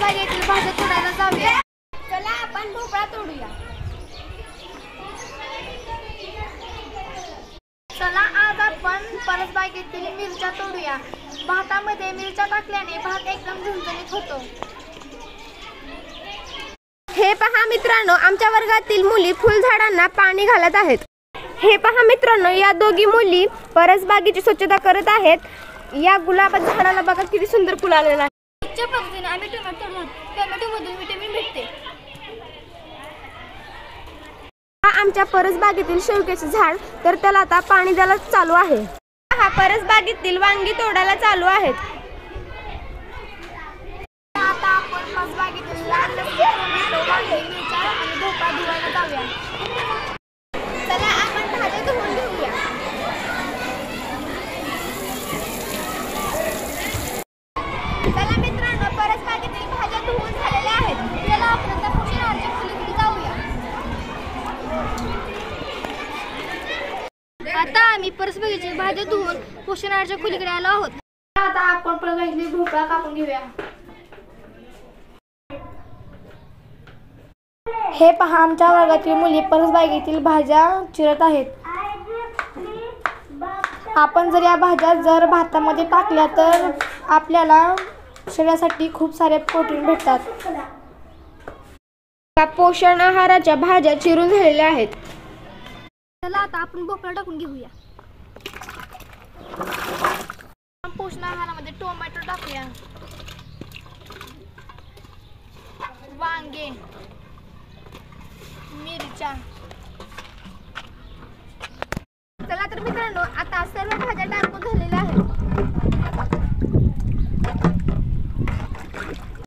परसबागेतील भाज्या तोडायला जाऊया. चला आपण भोपळा तोडूया. चला आज आपण परसबागेतील मिरच्या तोडूया. भातामध्ये मिरच्या टाकल्याने भात एकदम झणझणीत होतो. हे पहा मित्रांनो, आमच्या वर्गातील मुली फुलझाडांना पाणी घालत आहेत. हे पहा मित्रांनो, या दोघी मुली परसबागेची स्वच्छता करत आहेत. या गुलाब झाडाला बघा किती सुंदर फुल आलेलं आहे. अशा पद्धतीने आम्ही टोमॅटो तोडतो. टोमॅटोमधून व्हिटॅमिन भेटते. हा आमच्या परसबागेतील शेवग्याचे झाड, तर त्याला आता पाणी द्यायला चालू आहे. हा परसबागेतील वांगी तोडायला चालू आहेत. आता आपण परसबागेतील लाल वांगी, मिरच्या आणि भोपळा धुवायला जाऊया. चला आपण भाज्या धुवून घेऊया. चला मित्रांनो, परसबागेतील भाज्या धुवून झालेल्या आहेत. चला आपण आता पोषणाहाराच्या खोलीकडे जाऊया. आता आम्ही परसबागेची भाज्या धुवून पोषणाहाराच्या खोलीकडे आलो आहोत. आता आपण परसबागेतील भोपळा कापून घेऊया. हे पहा आमच्या वर्गातील मुली परसबागेतील भाज्या चिरत आहेत. आपण जर या भाज्या भातामध्ये टाकल्या तर आपल्याला शरीरासाठी खूप सारे प्रोटीन भेटतात. या पोषण आहाराच्या भाज्या चिरून झालेल्या आहेत. चला आता आपण भोपळा टाकून घेऊया. पोषण आहारामध्ये टोमॅटो टाकूया, वांगे, मिरच्या. चला तर मित्रांनो, आता सर्व भाज्या टाकून झालेल्या आहेत.